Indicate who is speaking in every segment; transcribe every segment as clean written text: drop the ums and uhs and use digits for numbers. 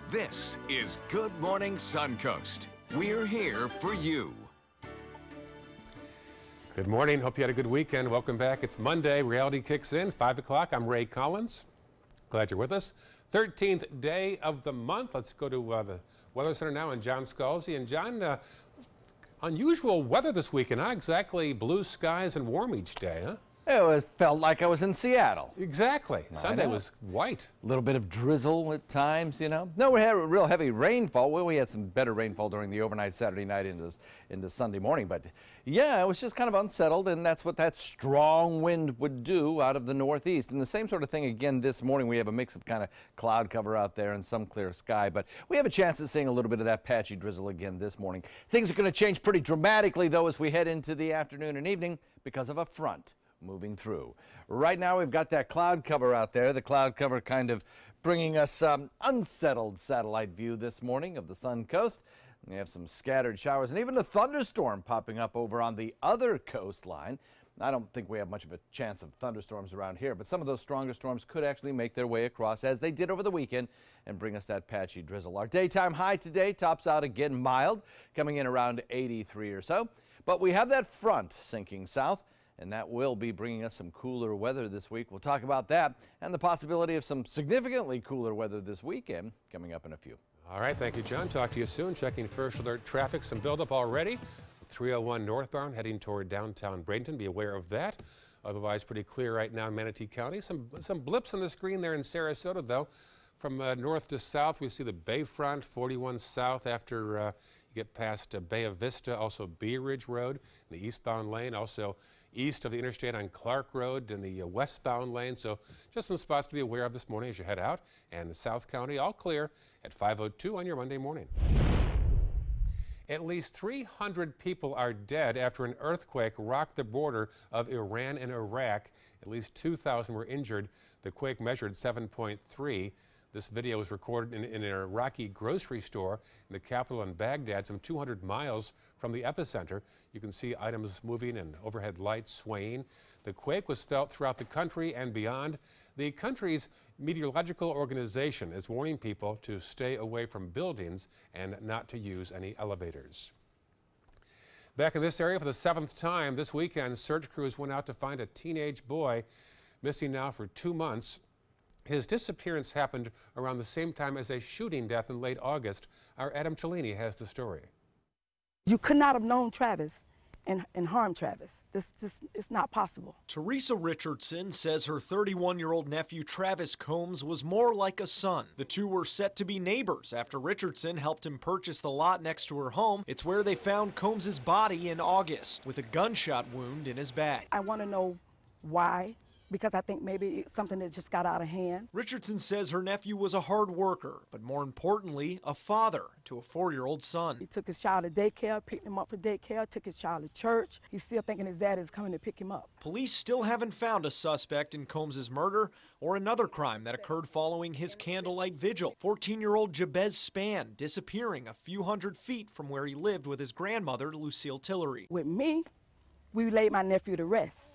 Speaker 1: This is Good Morning Suncoast. We're here for you.
Speaker 2: Good morning. Hope you had a good weekend. Welcome back. It's Monday. Reality kicks in. 5 o'clock. I'm Ray Collins. Glad you're with us. 13th day of the month. Let's go to the Weather Center now and John Scalzi. And John, unusual weather this weekend, huh? Exactly blue skies and warm each day, huh?
Speaker 3: Felt like I was in Seattle.
Speaker 2: Exactly. Sunday was white.
Speaker 3: A little bit of drizzle at times, you know. No, we had real heavy rainfall. Well, we had some better rainfall during the overnight Saturday night into Sunday morning. But, yeah, it was just kind of unsettled, and that's what that strong wind would do out of the northeast. And the same sort of thing again this morning. We have a mix of kind of cloud cover out there and some clear sky. But we have a chance of seeing a little bit of that patchy drizzle again this morning. Things are going to change pretty dramatically, though, as we head into the afternoon and evening because of a front moving through. Right now we've got that cloud cover out there. The cloud cover kind of bringing us unsettled satellite view this morning of the Suncoast. We have some scattered showers and even a thunderstorm popping up over on the other coastline. I don't think we have much of a chance of thunderstorms around here, but some of those stronger storms could actually make their way across as they did over the weekend and bring us that patchy drizzle. Our daytime high today tops out again mild, coming in around 83 or so, but we have that front sinking south, and that will be bringing us some cooler weather this week. We'll talk about that and the possibility of some significantly cooler weather this weekend coming up in a few.
Speaker 2: All right, thank you, John. Talk to you soon. Checking first alert traffic. Some buildup already. 301 northbound heading toward downtown Bradenton. Be aware of that. Otherwise, pretty clear right now in Manatee County. Some blips on the screen there in Sarasota, though. From north to south, we see the Bayfront, 41 south after you get past Bay of Vista, also Bee Ridge Road in the eastbound lane, also east of the interstate on Clark Road in the westbound lane. So just some spots to be aware of this morning as you head out. And South County all clear at 5:02 on your Monday morning. At least 300 people are dead after an earthquake rocked the border of Iran and Iraq. At least 2,000 were injured. The quake measured 7.3. This video was recorded in an Iraqi grocery store in the capital in Baghdad, some 200 miles from the epicenter. You can see items moving and overhead lights swaying. The quake was felt throughout the country and beyond. The country's meteorological organization is warning people to stay away from buildings and not to use any elevators. Back in this area for the 7th time this weekend, search crews went out to find a teenage boy missing now for 2 months. His disappearance happened around the same time as a shooting death in late August. Our Adam Cellini has the story.
Speaker 4: You could not have known Travis and harmed Travis. It's not possible.
Speaker 5: Teresa Richardson says her 31-year-old nephew Travis Combs was more like a son. The two were set to be neighbors after Richardson helped him purchase the lot next to her home. It's where they found Combs's body in August with a gunshot wound in his back.
Speaker 4: I want to know why, because I think maybe it's something that just got out of hand.
Speaker 5: Richardson says her nephew was a hard worker, but more importantly, a father to a 4-year-old son.
Speaker 4: He took his child to daycare, picked him up for daycare, took his child to church. He's still thinking his dad is coming to pick him up.
Speaker 5: Police still haven't found a suspect in Combs's murder or another crime that occurred following his candlelight vigil. 14-year-old Jabez Spann disappearing a few hundred feet from where he lived with his grandmother, Lucille Tillery.
Speaker 4: With me, we laid my nephew to rest.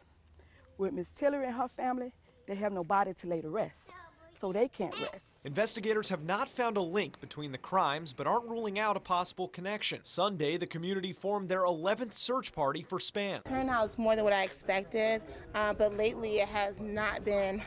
Speaker 4: With Miss Tillery and her family, they have no body to lay to rest, so they can't rest.
Speaker 5: Investigators have not found a link between the crimes, but aren't ruling out a possible connection. Sunday, the community formed their 11th search party for Spann.
Speaker 6: Turnout is more than what I expected, but lately it has not been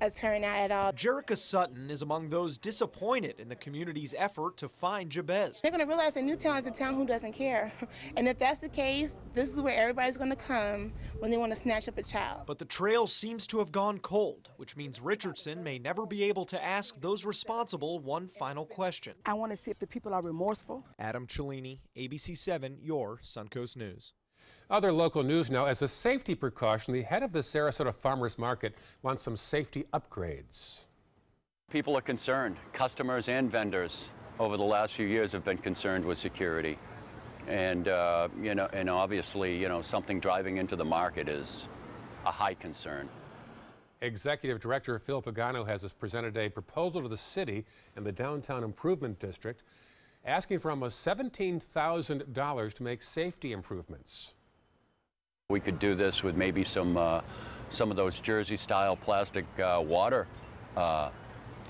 Speaker 6: a turnout at all.
Speaker 5: Jerica Sutton is among those disappointed in the community's effort to find Jabez.
Speaker 6: They're going to realize that Newtown is a town who doesn't care. And if that's the case, this is where everybody's going to come when they want to snatch up a child.
Speaker 5: But the trail seems to have gone cold, which means Richardson may never be able to ask those responsible one final question.
Speaker 4: I want to see if the people are remorseful.
Speaker 5: Adam Cellini, ABC 7, your Suncoast News.
Speaker 2: Other local news now. As a safety precaution, the head of the Sarasota Farmers Market wants some safety upgrades.
Speaker 7: People are concerned. Customers and vendors over the last few years have been concerned with security. And, and obviously, something driving into the market is a high concern.
Speaker 2: Executive Director Phil Pagano has presented a proposal to the city and the Downtown Improvement District asking for almost $17,000 to make safety improvements.
Speaker 7: We could do this with maybe some of those Jersey-style plastic water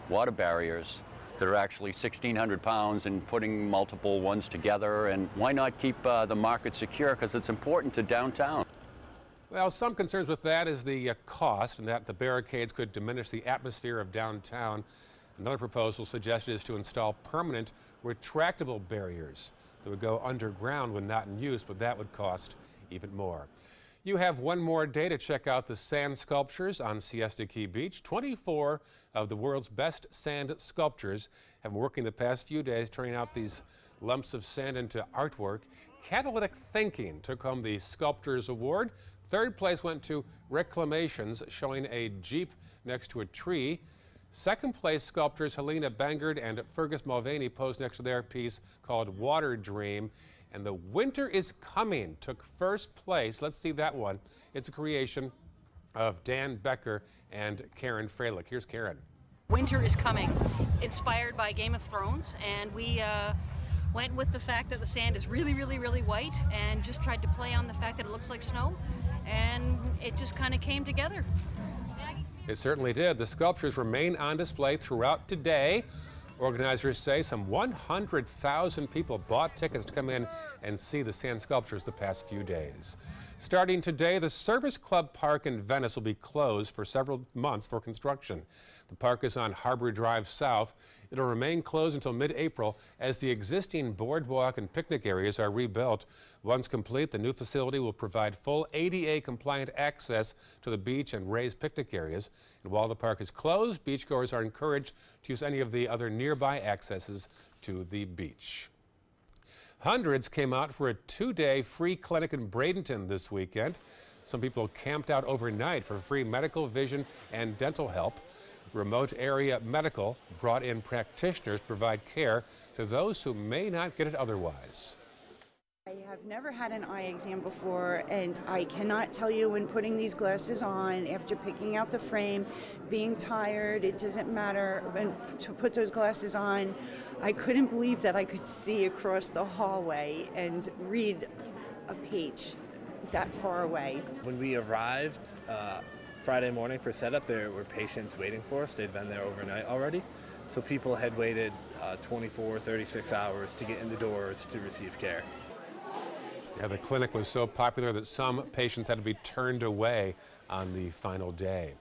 Speaker 7: barriers that are actually 1,600 pounds and putting multiple ones together. And why not keep the market secure? Because it's important to downtown.
Speaker 2: Well, some concerns with that is the cost, and that the barricades could diminish the atmosphere of downtown. Another proposal suggested is to install permanent retractable barriers that would go underground when not in use, but that would cost even more. You have one more day to check out the sand sculptures on Siesta Key Beach. 24 of the world's best sand sculptors have been working the past few days turning out these lumps of sand into artwork. Catalytic Thinking took home the Sculptors Award. Third place went to Reclamations, showing a Jeep next to a tree. Second place sculptors Helena Bangard and Fergus Mulvaney posed next to their piece called Water Dream. And The Winter Is Coming took first place. Let's see that one. It's a creation of Dan Becker and Karen Freilich. Here's Karen.
Speaker 8: Winter is coming, inspired by Game of Thrones, and we went with the fact that the sand is really, really, really white and just tried to play on the fact that it looks like snow, and it just kind of came together.
Speaker 2: It certainly did. The sculptures remain on display throughout today. Organizers say some 100,000 people bought tickets to come in and see the sand sculptures the past few days. Starting today, the Service Club Park in Venice will be closed for several months for construction. The park is on Harbor Drive South. It'll remain closed until mid-April as the existing boardwalk and picnic areas are rebuilt. Once complete, the new facility will provide full ADA-compliant access to the beach and raised picnic areas. And while the park is closed, beachgoers are encouraged to use any of the other nearby accesses to the beach. Hundreds came out for a two-day free clinic in Bradenton this weekend. Some people camped out overnight for free medical, vision, and dental help. Remote Area Medical brought in practitioners to provide care to those who may not get it otherwise.
Speaker 9: I have never had an eye exam before, and I cannot tell you, when putting these glasses on, after picking out the frame, being tired, it doesn't matter, and to put those glasses on, I couldn't believe that I could see across the hallway and read a page that far away.
Speaker 10: When we arrived Friday morning for setup, there were patients waiting for us. They'd been there overnight already. So people had waited 24, 36 hours to get in the doors to receive care.
Speaker 2: Yeah, the clinic was so popular that some patients had to be turned away on the final day.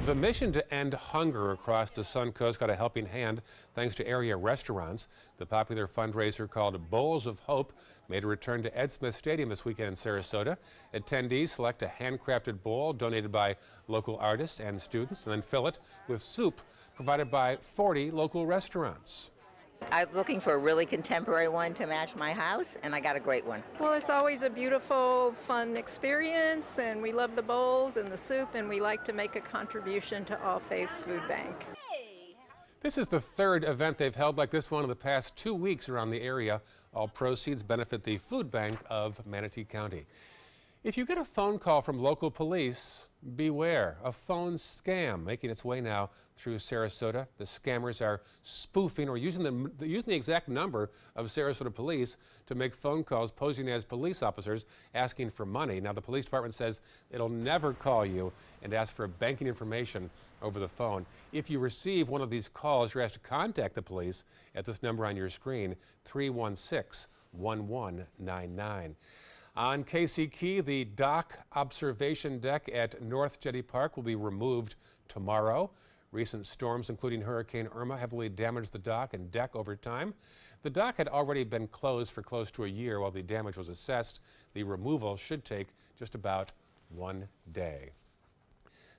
Speaker 2: The mission to end hunger across the Suncoast got a helping hand thanks to area restaurants. The popular fundraiser called Bowls of Hope made a return to Ed Smith Stadium this weekend in Sarasota. Attendees select a handcrafted bowl donated by local artists and students and then fill it with soup provided by 40 local restaurants.
Speaker 11: I was looking for a really contemporary one to match my house, and I got a great one.
Speaker 12: Well, it's always a beautiful, fun experience, and we love the bowls and the soup, and we like to make a contribution to All Faiths Food Bank.
Speaker 2: This is the third event they've held like this one in the past 2 weeks around the area. All proceeds benefit the food bank of Manatee County. If you get a phone call from local police, beware. A phone scam making its way now through Sarasota. The scammers are spoofing or using the exact number of Sarasota police to make phone calls posing as police officers asking for money. Now, the police department says it'll never call you and ask for banking information over the phone. If you receive one of these calls, you're asked to contact the police at this number on your screen, 316-1199. On Casey Key, the dock observation deck at North Jetty Park will be removed tomorrow. Recent storms, including Hurricane Irma, heavily damaged the dock and deck over time. The dock had already been closed for close to a year while the damage was assessed. The removal should take just about 1 day.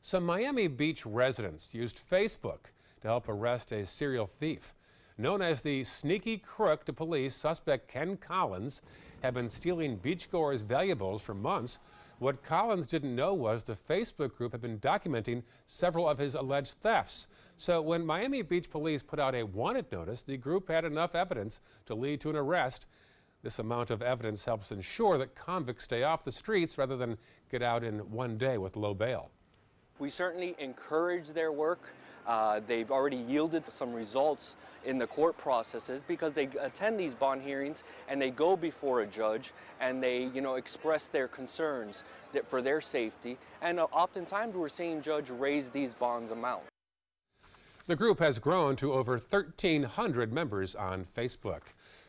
Speaker 2: Some Miami Beach residents used Facebook to help arrest a serial thief. Known as the Sneaky Crook to police, suspect Ken Collins had been stealing beachgoers' valuables for months. What Collins didn't know was the Facebook group had been documenting several of his alleged thefts. So when Miami Beach police put out a wanted notice, the group had enough evidence to lead to an arrest. This amount of evidence helps ensure that convicts stay off the streets rather than get out in 1 day with low bail.
Speaker 13: We certainly encourage their work. They've already yielded some results in the court processes because they attend these bond hearings and they go before a judge and they, express their concerns for their safety. And oftentimes we're seeing judge raise these bonds amount.
Speaker 2: The group has grown to over 1,300 members on Facebook.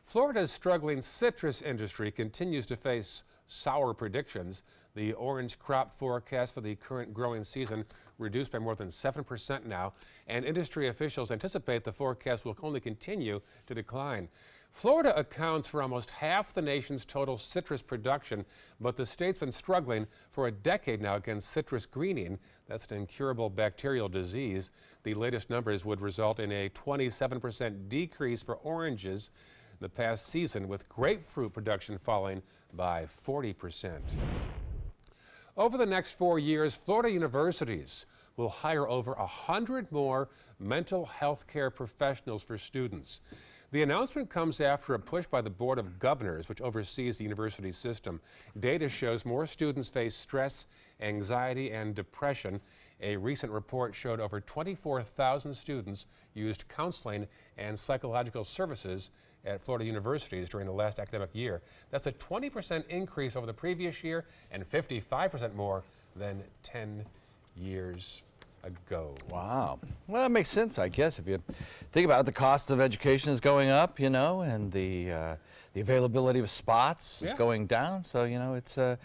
Speaker 2: Florida's struggling citrus industry continues to face sour predictions. The orange crop forecast for the current growing season reduced by more than 7% now, and industry officials anticipate the forecast will only continue to decline. Florida accounts for almost half the nation's total citrus production, but the state's been struggling for a decade now against citrus greening. That's an incurable bacterial disease. The latest numbers would result in a 27% decrease for oranges the past season, with grapefruit production falling by 40%. Over the next 4 years, Florida universities will hire over 100 more mental health care professionals for students. The announcement comes after a push by the Board of Governors, which oversees the university system. Data shows more students face stress, anxiety, and depression. A recent report showed over 24,000 students used counseling and psychological services at Florida universities during the last academic year. That's a 20% increase over the previous year and 55% more than 10 years ago.
Speaker 3: Wow. Well, that makes sense, I guess. If you think about it, the cost of education is going up, you know, and the availability of spots is going down. So, you know, it's a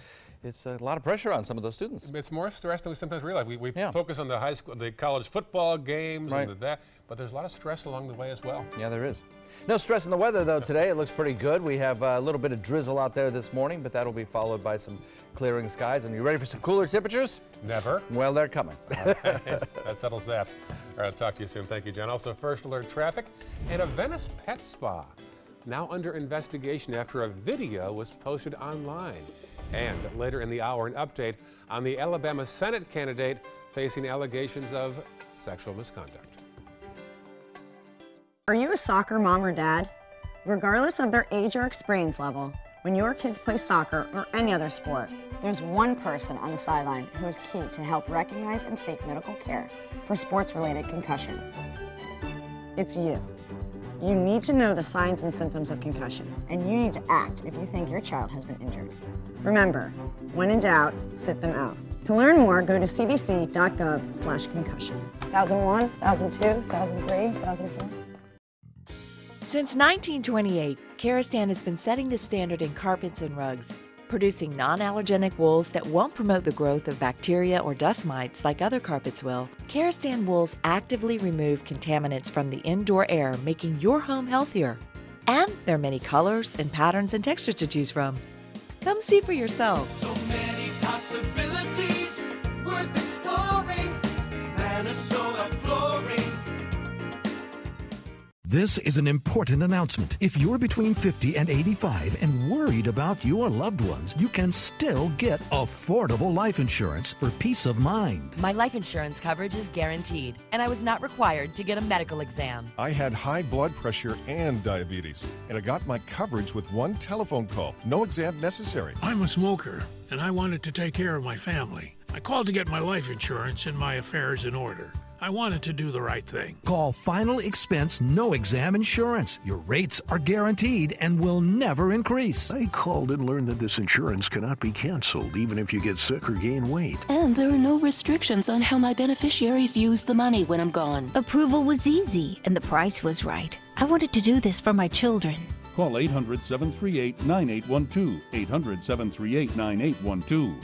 Speaker 3: lot of pressure on some of those students.
Speaker 2: It's more stress than we sometimes realize. We focus on the high school, the college football games, and that, but there's a lot of stress along the way as well.
Speaker 3: Yeah, there is. No stress in the weather, though, today. It looks pretty good. We have a little bit of drizzle out there this morning, but that'll be followed by some clearing skies. And you ready for some cooler temperatures?
Speaker 2: Never.
Speaker 3: Well, they're coming.
Speaker 2: That settles that. All right, I'll talk to you soon. Thank you, John. Also, first alert traffic and a Venice pet spa now under investigation after a video was posted online. And later in the hour, an update on the Alabama Senate candidate facing allegations of sexual misconduct.
Speaker 14: Are you a soccer mom or dad? Regardless of their age or experience level, when your kids play soccer or any other sport, there's one person on the sideline who is key to help recognize and seek medical care for sports-related concussion. It's you. You need to know the signs and symptoms of concussion, and you need to act if you think your child has been injured. Remember, when in doubt, sit them out. To learn more, go to cdc.gov/concussion. 1001, 1002, 1003, 1004.
Speaker 15: Since 1928, Kerastan has been setting the standard in carpets and rugs, producing non-allergenic wools that won't promote the growth of bacteria or dust mites like other carpets will. Kerastan wools actively remove contaminants from the indoor air, making your home healthier. And there are many colors and patterns and textures to choose from. Come see for yourself.
Speaker 16: So many possibilities worth exploring. Minnesota Flooring.
Speaker 17: This is an important announcement. If you're between 50 and 85 and worried about your loved ones, you can still get affordable life insurance for peace of mind.
Speaker 18: My life insurance coverage is guaranteed, and I was not required to get a medical exam.
Speaker 19: I had high blood pressure and diabetes, and I got my coverage with one telephone call. No exam necessary.
Speaker 20: I'm a smoker, and I wanted to take care of my family. I called to get my life insurance and my affairs in order. I wanted to do the right thing.
Speaker 17: Call Final Expense No Exam Insurance. Your rates are guaranteed and will never increase.
Speaker 21: I called and learned that this insurance cannot be canceled even if you get sick or gain weight.
Speaker 22: And there are no restrictions on how my beneficiaries use the money when I'm gone.
Speaker 23: Approval was easy and the price was right. I wanted to do this for my children.
Speaker 24: Call 800-738-9812. 800-738-9812.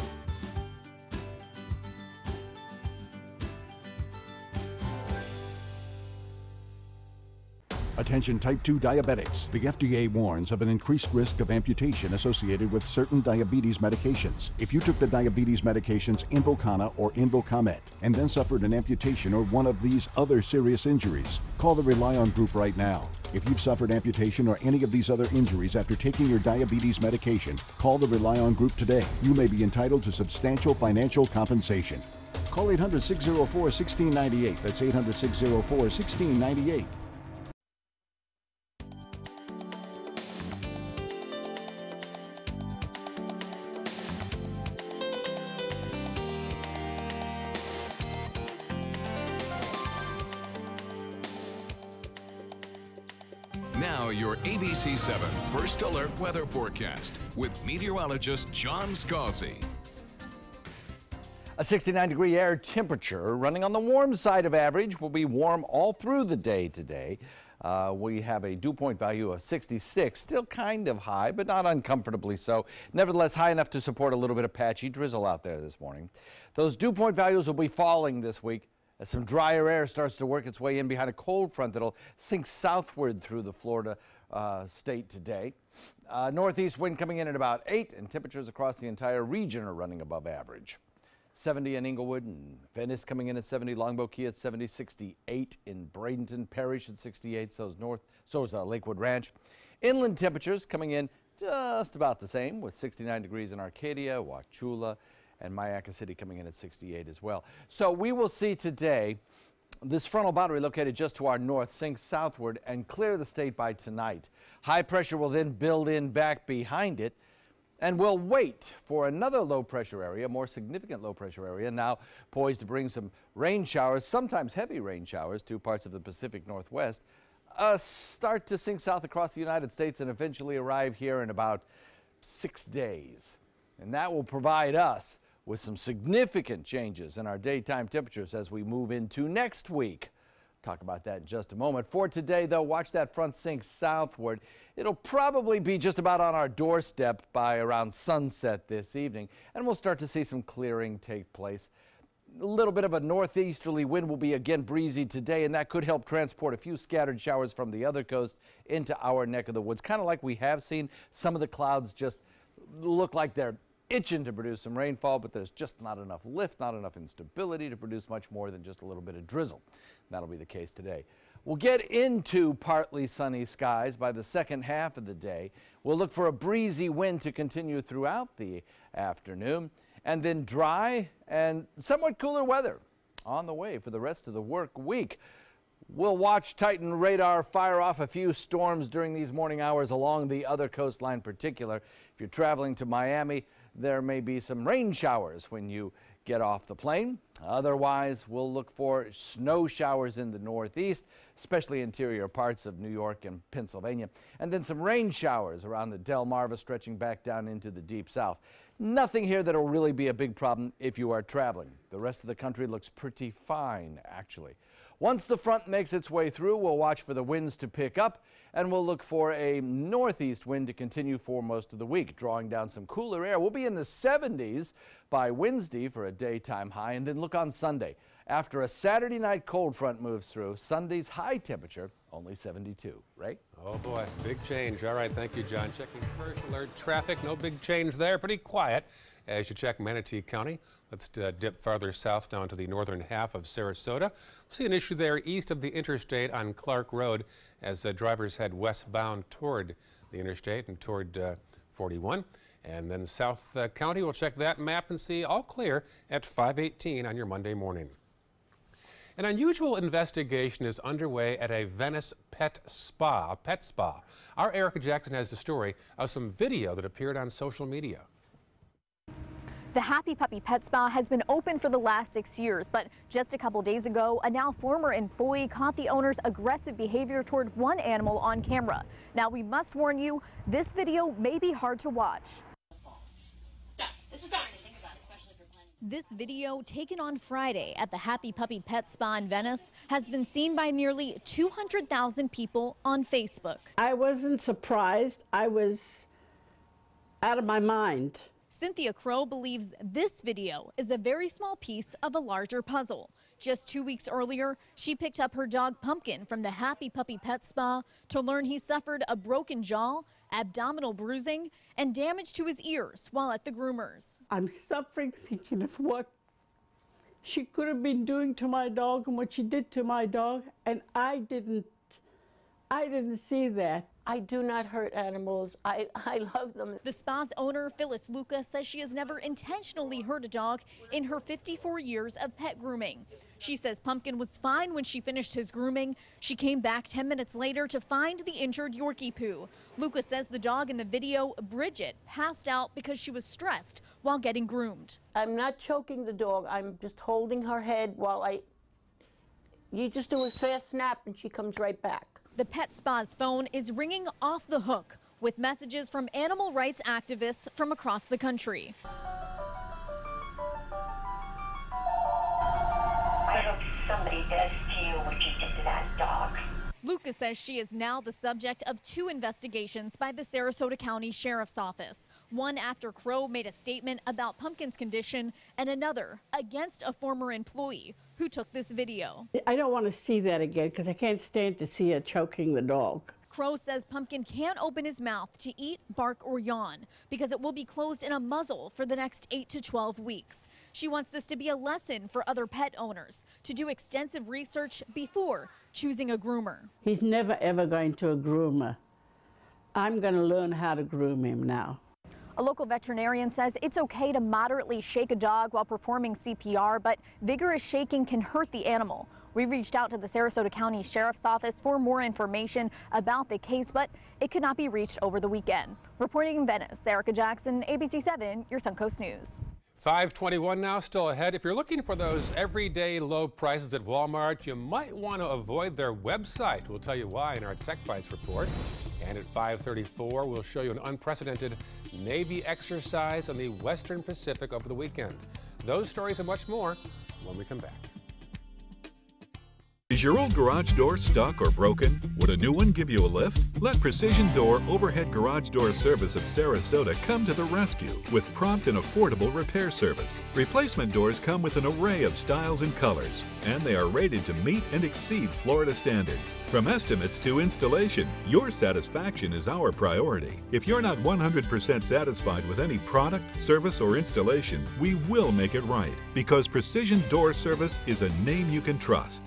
Speaker 25: Attention type 2 diabetics. The FDA warns of an increased risk of amputation associated with certain diabetes medications. If you took the diabetes medications Invokana or Invokamet and then suffered an amputation or one of these other serious injuries, call the Rely On Group right now. If you've suffered amputation or any of these other injuries after taking your diabetes medication, call the Rely On Group today. You may be entitled to substantial financial compensation. Call 800-604-1698. That's 800-604-1698.
Speaker 1: Now your ABC 7 First Alert Weather Forecast with meteorologist John Scalzi.
Speaker 3: A 69-degree air temperature running on the warm side of average. Will be warm all through the day today. We have a dew point value of 66, still kind of high, but not uncomfortably so. Nevertheless, high enough to support a little bit of patchy drizzle out there this morning. Those dew point values will be falling this week as some drier air starts to work its way in behind a cold front that'll sink southward through the Florida state today. Northeast wind coming in at about 8, and temperatures across the entire region are running above average. 70 in Inglewood and Venice coming in at 70, Longboat Key at 70, 68 in Bradenton Parish at 68, so is Lakewood Ranch. Inland temperatures coming in just about the same with 69 degrees in Arcadia, Wauchula, and Mayaca City coming in at 68 as well. So we will see today this frontal boundary located just to our north sink southward and clear the state by tonight. High pressure will then build in back behind it, and we'll wait for another low pressure area, more significant low pressure area, now poised to bring some rain showers, sometimes heavy rain showers, to parts of the Pacific Northwest, start to sink south across the United States and eventually arrive here in about 6 days. And that will provide us with some significant changes in our daytime temperatures as we move into next week. Talk about that in just a moment. For today, though, watch that front sink southward. It'll probably be just about on our doorstep by around sunset this evening, and we'll start to see some clearing take place. A little bit of a northeasterly wind will be again breezy today, and that could help transport a few scattered showers from the other coast into our neck of the woods. Kind of like we have seen some of the clouds just look like they're itching to produce some rainfall, but there's just not enough lift, not enough instability to produce much more than just a little bit of drizzle. That'll be the case today. We'll get into partly sunny skies by the second half of the day. We'll look for a breezy wind to continue throughout the afternoon, and then dry and somewhat cooler weather on the way for the rest of the work week. We'll watch Titan radar fire off a few storms during these morning hours along the other coastline in particular. If you're traveling to Miami, there may be some rain showers when you get off the plane. Otherwise, we'll look for snow showers in the northeast, especially interior parts of New York and Pennsylvania, and then some rain showers around the Delmarva stretching back down into the deep south. Nothing here that'll really be a big problem if you are traveling. The rest of the country looks pretty fine, actually. Once the front makes its way through, we'll watch for the winds to pick up, and we'll look for a northeast wind to continue for most of the week, drawing down some cooler air. We'll be in the 70s by Wednesday for a daytime high, and then look on Sunday. After a Saturday night cold front moves through, Sunday's high temperature only 72. Right?
Speaker 2: Oh boy, big change. All right, thank you, John. Checking first alert traffic, no big change there, pretty quiet as you check Manatee County. Let's dip farther south down to the northern half of Sarasota. See an issue there east of the interstate on Clark Road as drivers head westbound toward the interstate and toward 41. And then South County, we'll check that map and see all clear at 5:18 on your Monday morning. An unusual investigation is underway at a Venice pet spa. Our Erica Jackson has the story of some video that appeared on social media.
Speaker 4: The Happy Puppy Pet Spa has been open for the last 6 years, but just a couple days ago, a now former employee caught the owner's aggressive behavior toward one animal on camera. Now, we must warn you, this video may be hard to watch. This video, taken on Friday at the Happy Puppy Pet Spa in Venice, has been seen by nearly 200,000 people on Facebook.
Speaker 5: I wasn't surprised. I was out of my mind.
Speaker 4: Cynthia Crow believes this video is a very small piece of a larger puzzle. Just 2 weeks earlier, she picked up her dog Pumpkin from the Happy Puppy Pet Spa to learn he suffered a broken jaw, abdominal bruising, and damage to his ears while at the groomers.
Speaker 5: I'm suffering thinking of what she could have been doing to my dog and what she did to my dog, and I didn't see that.
Speaker 6: I do not hurt animals. I love them.
Speaker 4: The spa's owner, Phyllis Lucas, says she has never intentionally hurt a dog in her 54 years of pet grooming. She says Pumpkin was fine when she finished his grooming. She came back 10 minutes later to find the injured Yorkie poo. Lucas says the dog in the video, Bridget, passed out because she was stressed while getting groomed.
Speaker 6: I'm not choking the dog. I'm just holding her head while you just do a fast snap and she comes right back.
Speaker 4: The pet spa's phone is ringing off the hook with messages from animal rights activists from across the country.
Speaker 7: does to you what you did to that dog.
Speaker 4: Lucas says she is now the subject of 2 investigations by the Sarasota County Sheriff's Office. One after Crow made a statement about Pumpkin's condition, and another against a former employee who took this video.
Speaker 5: I don't want to see that again because I can't stand to see her choking the dog.
Speaker 4: Crow says Pumpkin can't open his mouth to eat, bark, or yawn because it will be closed in a muzzle for the next 8 to 12 weeks. She wants this to be a lesson for other pet owners to do extensive research before choosing a groomer.
Speaker 5: He's never ever going to a groomer. I'm going to learn how to groom him now.
Speaker 4: A local veterinarian says it's okay to moderately shake a dog while performing CPR, but vigorous shaking can hurt the animal. We reached out to the Sarasota County Sheriff's Office for more information about the case, but it could not be reached over the weekend. Reporting in Venice, Erica Jackson, ABC 7, your Suncoast News.
Speaker 2: 5:21 now, still ahead. If you're looking for those everyday low prices at Walmart, you might want to avoid their website. We'll tell you why in our Tech Bites report. And at 5:34, we'll show you an unprecedented Navy exercise on the Western Pacific over the weekend. Those stories and much more when we come back.
Speaker 8: Is your old garage door stuck or broken? Would a new one give you a lift? Let Precision Door Overhead Garage Door Service of Sarasota come to the rescue with prompt and affordable repair service. Replacement doors come with an array of styles and colors, and they are rated to meet and exceed Florida standards. From estimates to installation, your satisfaction is our priority. If you're not 100% satisfied with any product, service, or installation, we will make it right, because Precision Door Service is a name you can trust.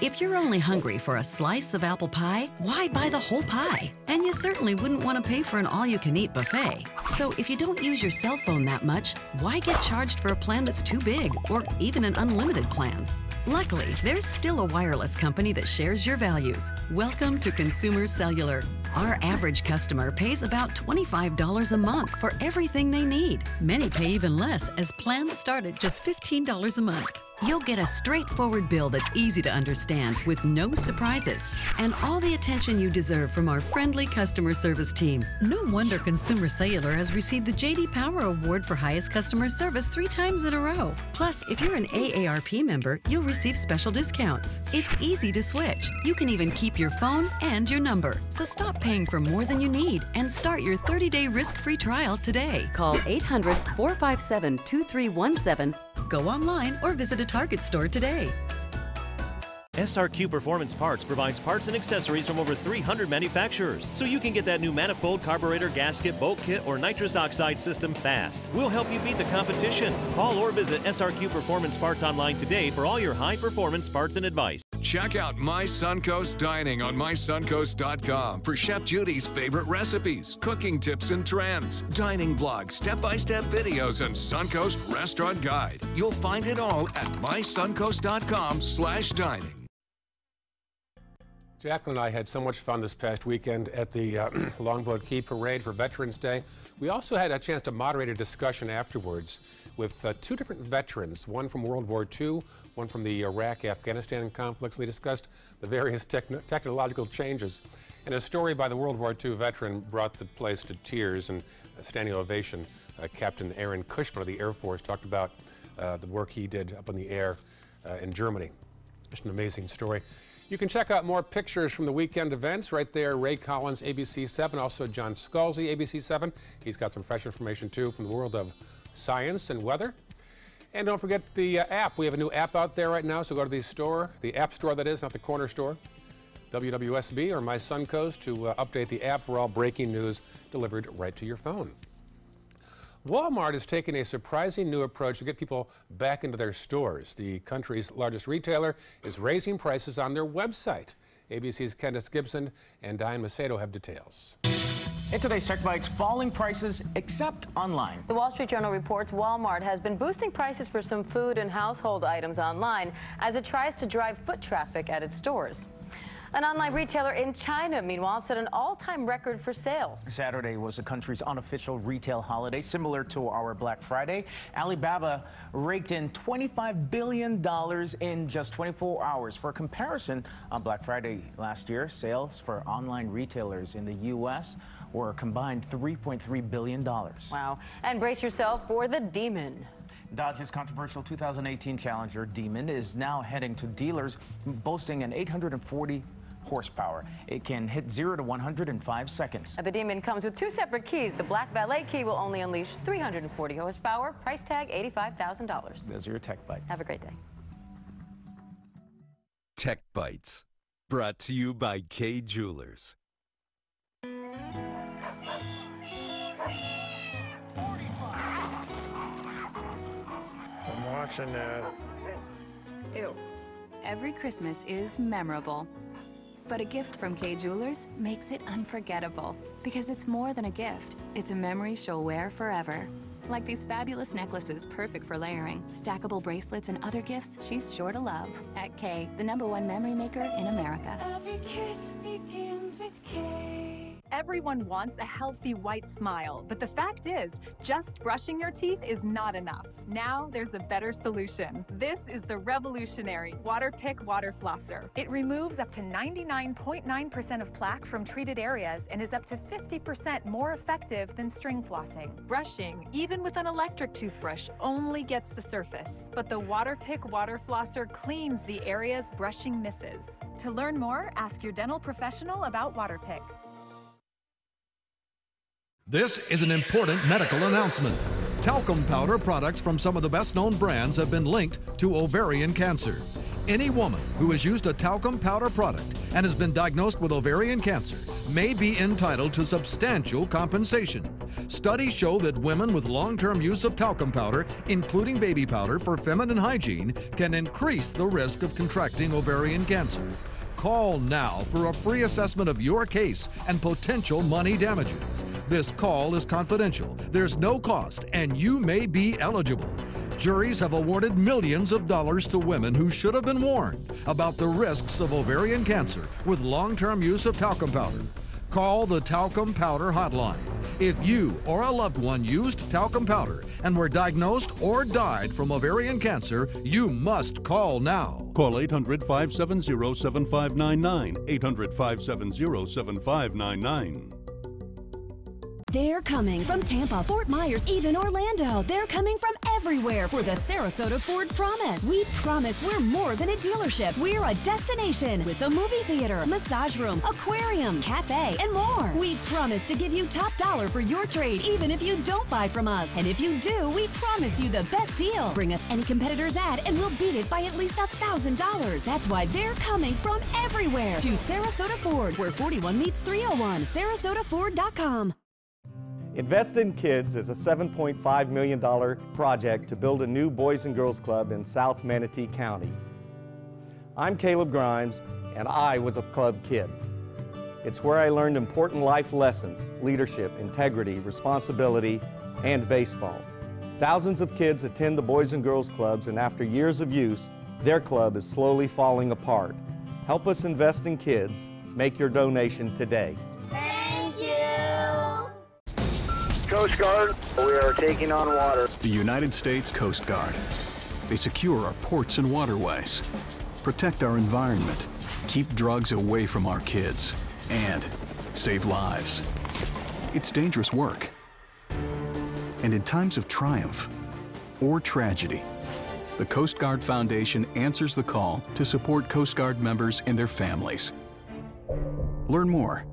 Speaker 9: If you're only hungry for a slice of apple pie, why buy the whole pie? And you certainly wouldn't want to pay for an all-you-can-eat buffet. So if you don't use your cell phone that much, why get charged for a plan that's too big, or even an unlimited plan? Luckily, there's still a wireless company that shares your values. Welcome to Consumer Cellular. Our average customer pays about $25 a month for everything they need. Many pay even less, as plans start at just $15 a month. You'll get a straightforward bill that's easy to understand with no surprises and all the attention you deserve from our friendly customer service team. No wonder Consumer Cellular has received the J.D. Power Award for highest customer service 3 times in a row. Plus, if you're an AARP member, you'll receive special discounts. It's easy to switch. You can even keep your phone and your number. So stop paying for more than you need and start your 30-day risk-free trial today. Call 800-457-2317. Go online or visit a Target store today.
Speaker 10: SRQ Performance Parts provides parts and accessories from over 300 manufacturers, so you can get that new manifold, carburetor, gasket, bolt kit, or nitrous oxide system fast. We'll help you beat the competition. Call or visit SRQ Performance Parts online today for all your high-performance parts and advice.
Speaker 1: Check out My Suncoast Dining on mysuncoast.com for Chef Judy's favorite recipes, cooking tips and trends, dining blogs, step-by-step videos, and Suncoast Restaurant Guide. You'll find it all at mysuncoast.com/dining.
Speaker 2: Jacqueline and I had so much fun this past weekend at the Longboat Key Parade for Veterans Day. We also had a chance to moderate a discussion afterwards with 2 different veterans, one from World War II, one from the Iraq-Afghanistan conflicts. They discussed the various technological changes. And a story by the World War II veteran brought the place to tears and a standing ovation. Captain Aaron Cushman of the Air Force talked about the work he did up in the air in Germany. Just an amazing story. You can check out more pictures from the weekend events right there. Ray Collins, ABC 7, also John Scalzi, ABC 7. He's got some fresh information too from the world of science and weather. And don't forget the app. We have a new app out there right now, so go to the store, the app store that is, not the corner store, WWSB or My Suncoast, to update the app for all breaking news delivered right to your phone. Walmart is taking a surprising new approach to get people back into their stores. The country's largest retailer is raising prices on their website. ABC's Candace Gibson and Diane Macedo have details.
Speaker 24: In today's Tech Bites, falling prices except online.
Speaker 26: The Wall Street Journal reports Walmart has been boosting prices for some food and household items online as it tries to drive foot traffic at its stores. An online retailer in China, meanwhile, set an all-time record for sales.
Speaker 24: Saturday was the country's unofficial retail holiday, similar to our Black Friday. Alibaba raked in $25 billion in just 24 hours. For comparison, on Black Friday last year, sales for online retailers in the U.S. were a combined $3.3 billion.
Speaker 26: Wow. And brace yourself for the demon.
Speaker 24: Dodge's controversial 2018 Challenger Demon is now heading to dealers, boasting an 840 horsepower. It can hit 0 to 100 in 5 seconds.
Speaker 26: The Demon comes with 2 separate keys. The black valet key will only unleash 340 horsepower. Price tag $85,000.
Speaker 24: Those are your Tech Bites.
Speaker 26: Have a great day.
Speaker 11: Tech Bites, brought to you by Kay Jewelers.
Speaker 12: I'm watching that.
Speaker 13: Ew. Every Christmas is memorable. But a gift from Kay Jewelers makes it unforgettable. Because it's more than a gift. It's a memory she'll wear forever. Like these fabulous necklaces perfect for layering, stackable bracelets, and other gifts she's sure to love. At Kay, the #1 memory maker in America.
Speaker 14: Every kiss begins with Kay.
Speaker 15: Everyone wants a healthy white smile, but the fact is, just brushing your teeth is not enough. Now there's a better solution. This is the revolutionary Waterpik Water Flosser. It removes up to 99.9% of plaque from treated areas and is up to 50% more effective than string flossing. Brushing, even with an electric toothbrush, only gets the surface. But the Waterpik Water Flosser cleans the areas brushing misses. To learn more, ask your dental professional about Waterpik.
Speaker 17: This is an important medical announcement. Talcum powder products from some of the best-known brands have been linked to ovarian cancer. Any woman who has used a talcum powder product and has been diagnosed with ovarian cancer may be entitled to substantial compensation. Studies show that women with long-term use of talcum powder, including baby powder for feminine hygiene, can increase the risk of contracting ovarian cancer. Call now for a free assessment of your case and potential money damages. This call is confidential, there's no cost, and you may be eligible. Juries have awarded millions of dollars to women who should have been warned about the risks of ovarian cancer with long-term use of talcum powder. Call the Talcum Powder Hotline. If you or a loved one used talcum powder and were diagnosed or died from ovarian cancer, you must call now.
Speaker 16: Call 800-570-7599, 800-570-7599.
Speaker 27: They're coming from Tampa, Fort Myers, even Orlando. They're coming from everywhere for the Sarasota Ford Promise. We promise we're more than a dealership. We're a destination with a movie theater, massage room, aquarium, cafe, and more. We promise to give you top dollar for your trade, even if you don't buy from us. And if you do, we promise you the best deal. Bring us any competitor's ad and we'll beat it by at least $1,000. That's why they're coming from everywhere to Sarasota Ford, where 41 meets 301. SarasotaFord.com.
Speaker 28: Invest in Kids is a $7.5 million project to build a new Boys and Girls Club in South Manatee County. I'm Caleb Grimes, and I was a club kid. It's where I learned important life lessons, leadership, integrity, responsibility, and baseball. Thousands of kids attend the Boys and Girls Clubs, and after years of use, their club is slowly falling apart. Help us invest in kids. Make your donation today.
Speaker 29: Coast Guard, we are taking on water.
Speaker 30: The United States Coast Guard. They secure our ports and waterways, protect our environment, keep drugs away from our kids, and save lives. It's dangerous work. And in times of triumph or tragedy, the Coast Guard Foundation answers the call to support Coast Guard members and their families. Learn more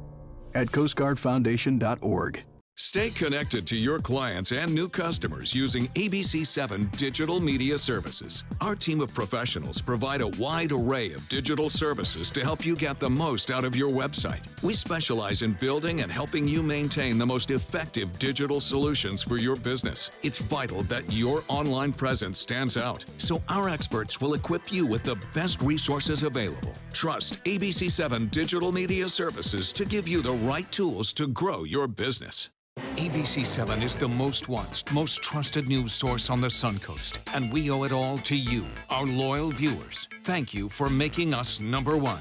Speaker 30: at coastguardfoundation.org.
Speaker 1: Stay connected to your clients and new customers using ABC7 Digital Media Services. Our team of professionals provide a wide array of digital services to help you get the most out of your website. We specialize in building and helping you maintain the most effective digital solutions for your business. It's vital that your online presence stands out, so our experts will equip you with the best resources available. Trust ABC7 Digital Media Services to give you the right tools to grow your business. ABC7 is the most watched, most trusted news source on the Suncoast, and we owe it all to you, our loyal viewers. Thank you for making us #1.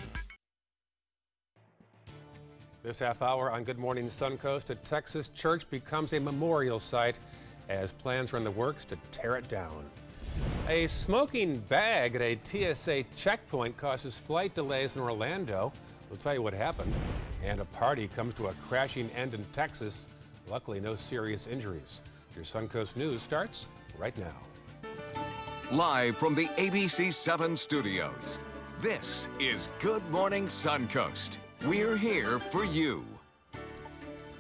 Speaker 2: This half hour on Good Morning Suncoast, a Texas church becomes a memorial site as plans are in the works to tear it down. A smoking bag at a TSA checkpoint causes flight delays in Orlando. We'll tell you what happened. And a party comes to a crashing end in Texas. Luckily, no serious injuries. Your Suncoast News starts right now.
Speaker 1: live from the ABC 7 studios. This is Good Morning Suncoast. We're here for you.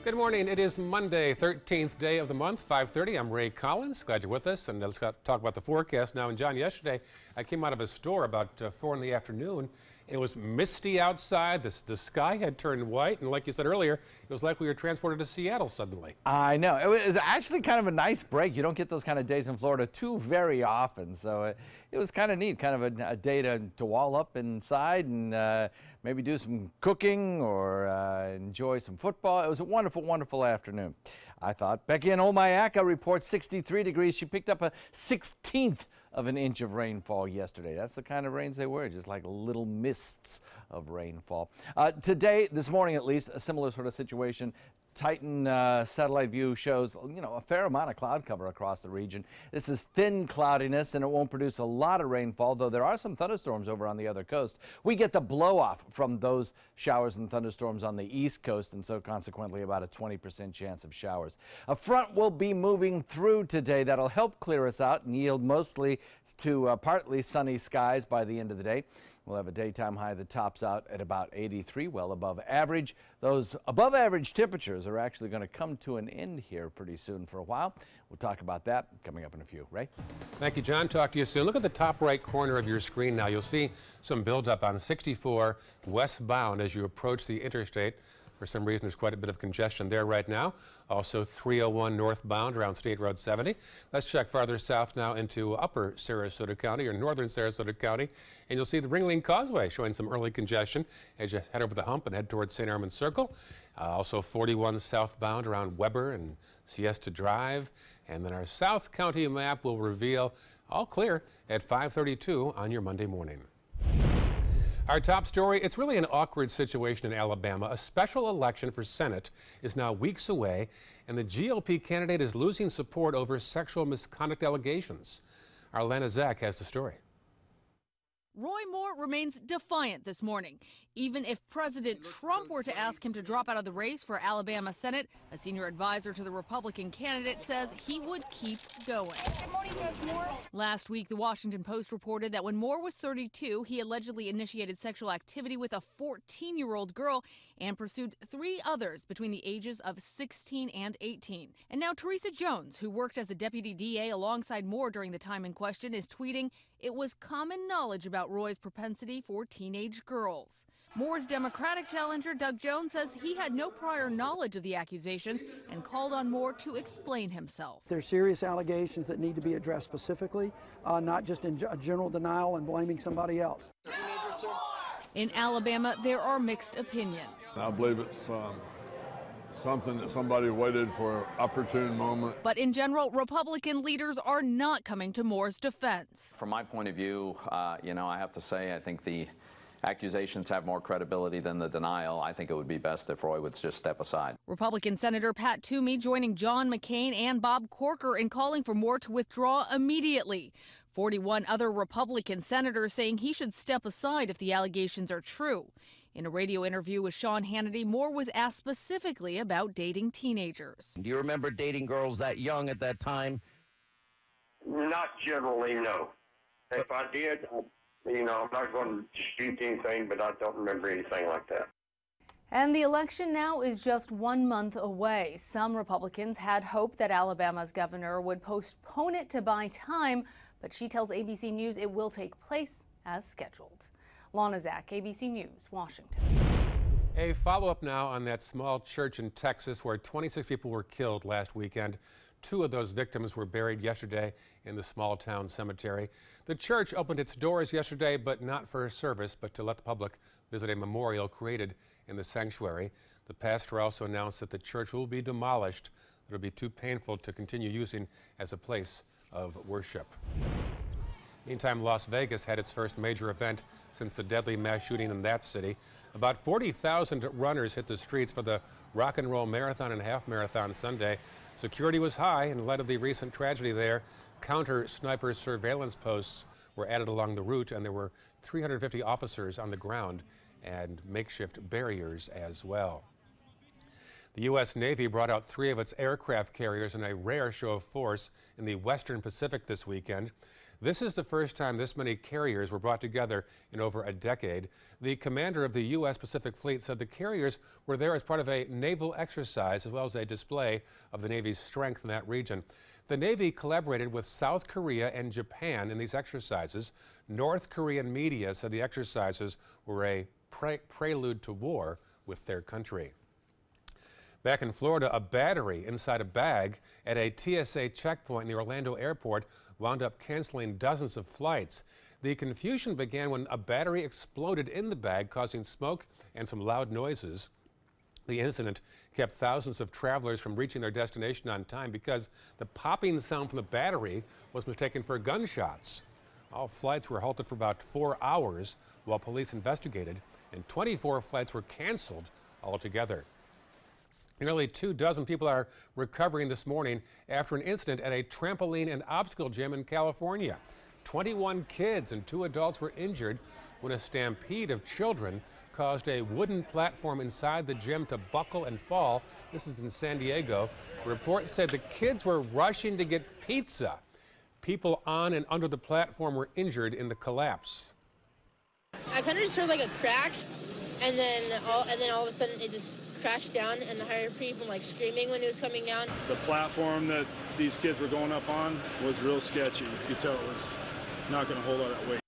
Speaker 2: Good morning. It is Monday, 13th day of the month, 5:30. I'm Ray Collins. Glad you're with us. And let's talk about the forecast now. And John, yesterday I came out of a store about 4 in the afternoon. It was misty outside. The sky had turned white. And like you said earlier, it was like we were transported to Seattle suddenly.
Speaker 3: I know. It was actually kind of a nice break. You don't get those kind of days in Florida too very often. So it was kind of neat, kind of a day to wall up inside and maybe do some cooking or enjoy some football. It was a wonderful, wonderful afternoon, I thought. Becky in Omayaka reports 63 degrees. She picked up a 16th of an inch of rainfall yesterday. That's the kind of rains they were, just like little mists of rainfall. Today, this morning at least, a similar sort of situation. Titan satellite view shows, a fair amount of cloud cover across the region. This is thin cloudiness, and it won't produce a lot of rainfall, though there are some thunderstorms over on the other coast. We get the blow-off from those showers and thunderstorms on the east coast, and so consequently about a 20% chance of showers. A front will be moving through today that'll help clear us out and yield mostly to partly sunny skies by the end of the day. We'll have a daytime high that tops out at about 83, well above average. Those above average temperatures are actually going to come to an end here pretty soon for a while. We'll talk about that coming up in a few. Ray?
Speaker 2: Thank you, John. Talk to you soon. Look at the top right corner of your screen now. You'll see some buildup on 64 westbound as you approach the interstate. For some reason, there's quite a bit of congestion there right now. Also 301 northbound around State Road 70. Let's check farther south now into upper Sarasota County or northern Sarasota County. And you'll see the Ringling Causeway showing some early congestion as you head over the hump and head towards St. Armand Circle. Also 41 southbound around Weber and Siesta Drive. And then our South County map will reveal all clear at 5:32 on your Monday morning. Our top story, it's really an awkward situation in Alabama. A special election for Senate is now weeks away, and the GOP candidate is losing support over sexual misconduct allegations. Our Lana Zach has the story.
Speaker 6: Roy Moore remains defiant this morning. Even if President Trump were to ask him to drop out of the race for Alabama Senate, a senior advisor to the Republican candidate says he would keep going.
Speaker 7: Good morning, Judge Moore.
Speaker 6: Last week, the Washington Post reported that when Moore was 32, he allegedly initiated sexual activity with a 14-year-old girl and pursued 3 others between the ages of 16 and 18. And now Teresa Jones, who worked as a deputy DA alongside Moore during the time in question, is tweeting, "It was common knowledge about Roy's propensity for teenage girls." Moore's Democratic challenger, Doug Jones, says he had no prior knowledge of the accusations and called on Moore to explain himself.
Speaker 16: They're serious allegations that need to be addressed specifically, not just in general denial and blaming somebody else.
Speaker 6: In Alabama, there are mixed opinions.
Speaker 18: I believe it's something that somebody waited for an opportune moment.
Speaker 6: But in general, Republican leaders are not coming to Moore's defense.
Speaker 19: From my point of view, I have to say, I think the accusations have more credibility than the denial. I think it would be best if Roy would just step aside.
Speaker 6: Republican Senator Pat Toomey joining John McCain and Bob Corker in calling for Moore to withdraw immediately. 41 other Republican senators saying he should step aside if the allegations are true. In a radio interview with Sean Hannity, Moore was asked specifically about dating teenagers.
Speaker 20: Do you remember dating girls that young at that time?
Speaker 29: Not generally, no. If I did, I'm not going to dispute anything, but I don't remember anything like that.
Speaker 6: And the election now is just 1 month away. Some Republicans had hoped that Alabama's governor would postpone it to buy time, but she tells ABC News it will take place as scheduled. Lana Zach, ABC News, Washington.
Speaker 2: A follow-up now on that small church in Texas where 26 people were killed last weekend. 2 of those victims were buried yesterday in the small town cemetery. The church opened its doors yesterday, but not for a service, but to let the public visit a memorial created in the sanctuary. The pastor also announced that the church will be demolished. It'll be too painful to continue using as a place of worship. Meantime, Las Vegas had its first major event since the deadly mass shooting in that city. About 40,000 runners hit the streets for the Rock and Roll Marathon and Half Marathon Sunday. Security was high in light of the recent tragedy there. Counter-sniper surveillance posts were added along the route, and there were 350 officers on the ground and makeshift barriers as well. The U.S. Navy brought out 3 of its aircraft carriers in a rare show of force in the Western Pacific this weekend. This is the first time this many carriers were brought together in over a decade. The commander of the U.S. Pacific Fleet said the carriers were there as part of a naval exercise as well as a display of the Navy's strength in that region. The Navy collaborated with South Korea and Japan in these exercises. North Korean media said the exercises were a prelude to war with their country. Back in Florida, a battery inside a bag at a TSA checkpoint in the Orlando airport wound up canceling dozens of flights. The confusion began when a battery exploded in the bag, causing smoke and some loud noises. The incident kept thousands of travelers from reaching their destination on time because the popping sound from the battery was mistaken for gunshots. All flights were halted for about 4 hours while police investigated, and 24 flights were canceled altogether. Nearly 24 people are recovering this morning after an incident at a trampoline and obstacle gym in California. 21 kids and 2 adults were injured when a stampede of children caused a wooden platform inside the gym to buckle and fall. This is in San Diego. Reports said the kids were rushing to get pizza. People on and under the platform were injured in the collapse.
Speaker 4: I kind of just heard like a crack, and then all of a sudden it just crashed down, and I heard people like screaming when it was coming down.
Speaker 5: The platform that these kids were going up on was real sketchy. You could tell it was not going to hold all that weight.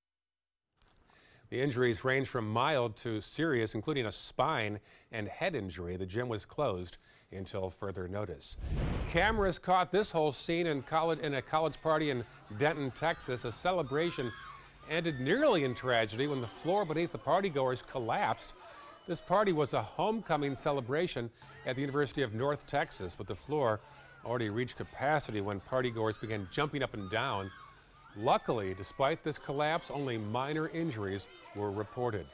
Speaker 2: The injuries range from mild to serious, including a spine and head injury. The gym was closed until further notice. Cameras caught this whole scene in a college party in Denton, Texas. A celebration ended nearly in tragedy when the floor beneath the partygoers collapsed. This party was a homecoming celebration at the University of North Texas, but the floor already reached capacity when partygoers began jumping up and down. Luckily, despite this collapse, only minor injuries were reported.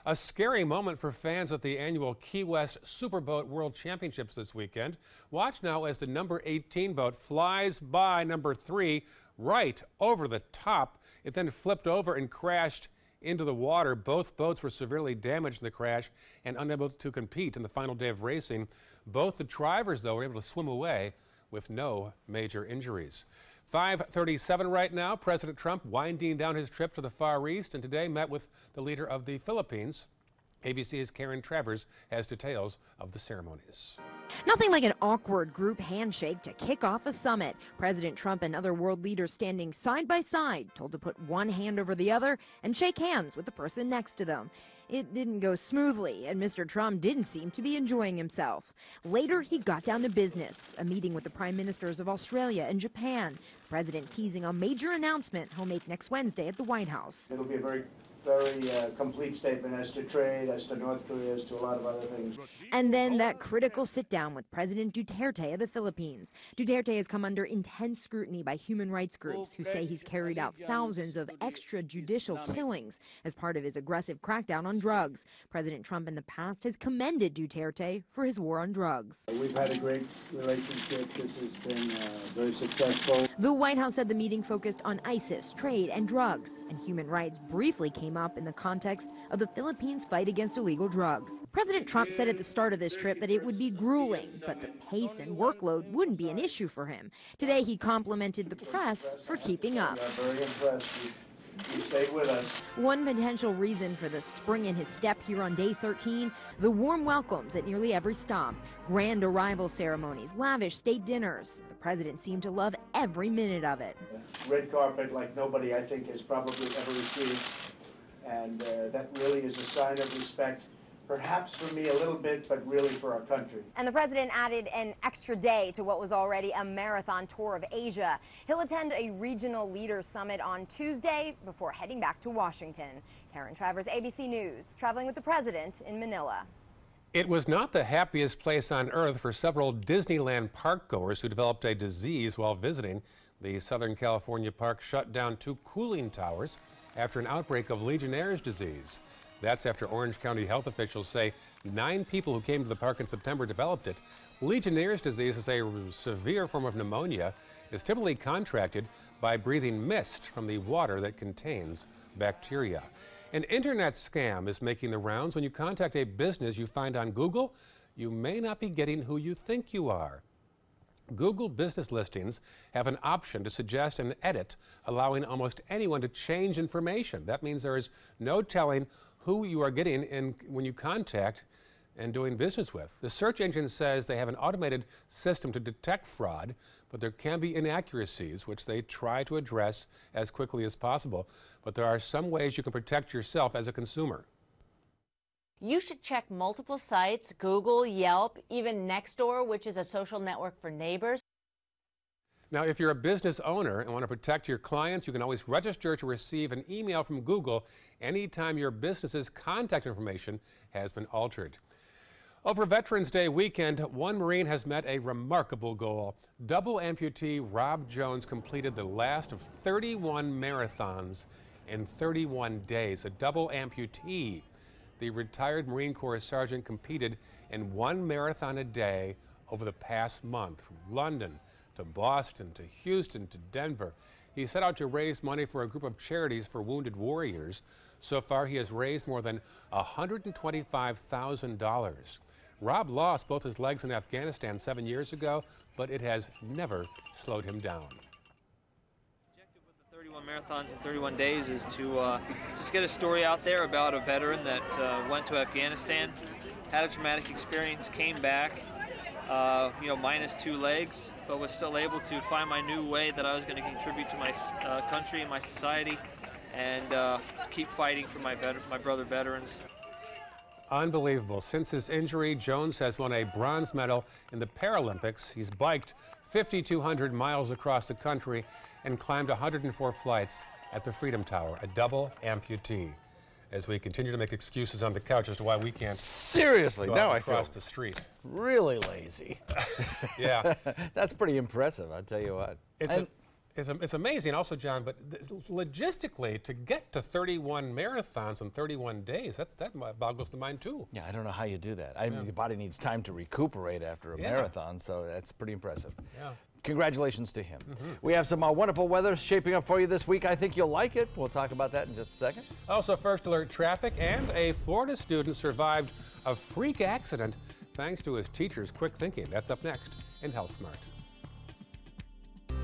Speaker 2: A scary moment for fans at the annual Key West Superboat World Championships this weekend. Watch now as the number 18 boat flies by number 3 right over the top. It then flipped over and crashed into the water. Both boats were severely damaged in the crash and unable to compete in the final day of racing. Both the drivers, though, were able to swim away with no major injuries. 5:37 right now. President Trump winding down his trip to the Far East, and today met with the leader of the Philippines. ABC's Karen Travers has details of the ceremonies.
Speaker 8: Nothing like an awkward group handshake to kick off a summit. President Trump and other world leaders standing side by side, told to put one hand over the other and shake hands with the person next to them. It didn't go smoothly, and Mr. Trump didn't seem to be enjoying himself. Later, he got down to business, a meeting with the prime ministers of Australia and Japan. The president teasing a major announcement he'll make next Wednesday at the White House.
Speaker 9: It'll be a very complete statement as to trade, as to North Korea, as to a lot of other things.
Speaker 8: And then that critical sit-down with President Duterte of the Philippines. Duterte has come under intense scrutiny by human rights groups who say he's carried out thousands of extrajudicial killings as part of his aggressive crackdown on drugs. President Trump in the past has commended Duterte for his war on drugs.
Speaker 9: We've had a great relationship. This has been very successful.
Speaker 8: The White House said the meeting focused on ISIS, trade, and drugs, and human rights briefly came up in the context of the Philippines' fight against illegal drugs. President Trump said at the start of this trip that it would be grueling, but the pace and workload wouldn't be an issue for him. Today, he complimented the press for keeping up.
Speaker 9: I'm very impressed. You stayed with us.
Speaker 8: One potential reason for the spring in his step here on day 13, the warm welcomes at nearly every stop, grand arrival ceremonies, lavish state dinners. The president seemed to love every minute of it.
Speaker 9: Red carpet like nobody, I think, has probably ever received. And that really is a sign of respect, perhaps for me a little bit, but really for our country.
Speaker 26: And the president added an extra day to what was already a marathon tour of Asia. He'll attend a regional leaders summit on Tuesday before heading back to Washington. Karen Travers, ABC News, traveling with the president in Manila.
Speaker 2: It was not the happiest place on earth for several Disneyland park goers who developed a disease while visiting. The Southern California park shut down 2 cooling towers after an outbreak of Legionnaire's disease. That's after Orange County health officials say 9 people who came to the park in September developed it. Legionnaire's disease is a severe form of pneumonia. It's typically contracted by breathing mist from the water that contains bacteria. An internet scam is making the rounds. When you contact a business you find on Google, you may not be getting who you think you are. Google business listings have an option to suggest and edit, allowing almost anyone to change information. That means there is no telling who you are getting in when you contact and doing business with. The search engine says they have an automated system to detect fraud, but there can be inaccuracies, which they try to address as quickly as possible. But there are some ways you can protect yourself as a consumer.
Speaker 10: You should check multiple sites, Google, Yelp, even Nextdoor, which is a social network for neighbors.
Speaker 2: Now, if you're a business owner and want to protect your clients, you can always register to receive an email from Google anytime your business's contact information has been altered. Over Veterans Day weekend, one Marine has met a remarkable goal. Double amputee Rob Jones completed the last of 31 marathons in 31 days. A double amputee. The retired Marine Corps sergeant competed in one marathon a day over the past month, from London to Boston to Houston to Denver. He set out to raise money for a group of charities for wounded warriors. So far, he has raised more than $125,000. Rob lost both his legs in Afghanistan 7 years ago, but it has never slowed him down.
Speaker 11: 31 marathons in 31 days is to just get a story out there about a veteran that went to Afghanistan, had a traumatic experience, came back, minus 2 legs, but was still able to find my new way that I was going to contribute to my country and my society, and keep fighting for my brother veterans.
Speaker 2: Unbelievable. Since his injury, Jones has won a bronze medal in the Paralympics. He's biked 5,200 miles across the country and climbed 104 flights at the Freedom Tower, a double amputee. As we continue to make excuses on the couch as to why we can't
Speaker 3: seriously
Speaker 2: go
Speaker 3: now
Speaker 2: out
Speaker 3: I feel
Speaker 2: across the street.
Speaker 3: Really lazy.
Speaker 2: Yeah.
Speaker 3: That's pretty impressive, I'll tell you what.
Speaker 2: It's amazing also, John, but logistically, to get to 31 marathons in 31 days, that boggles the mind too.
Speaker 3: Yeah, I don't know how you do that. I mean, the body needs time to recuperate after a marathon, so that's pretty impressive.
Speaker 2: Yeah.
Speaker 3: Congratulations to him. We have some wonderful weather shaping up for you this week. I think you'll like it. We'll talk about that in just a second.
Speaker 2: Also, first alert traffic, and a Florida student survived a freak accident thanks to his teacher's quick thinking. That's up next in Health Smart.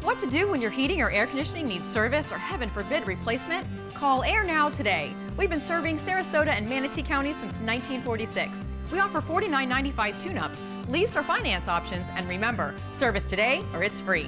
Speaker 12: What to do when your heating or air conditioning needs service or, heaven forbid, replacement? Call Air Now today. We've been serving Sarasota and Manatee counties since 1946. We offer $49.95 tune-ups, lease or finance options, and remember, service today or it's free.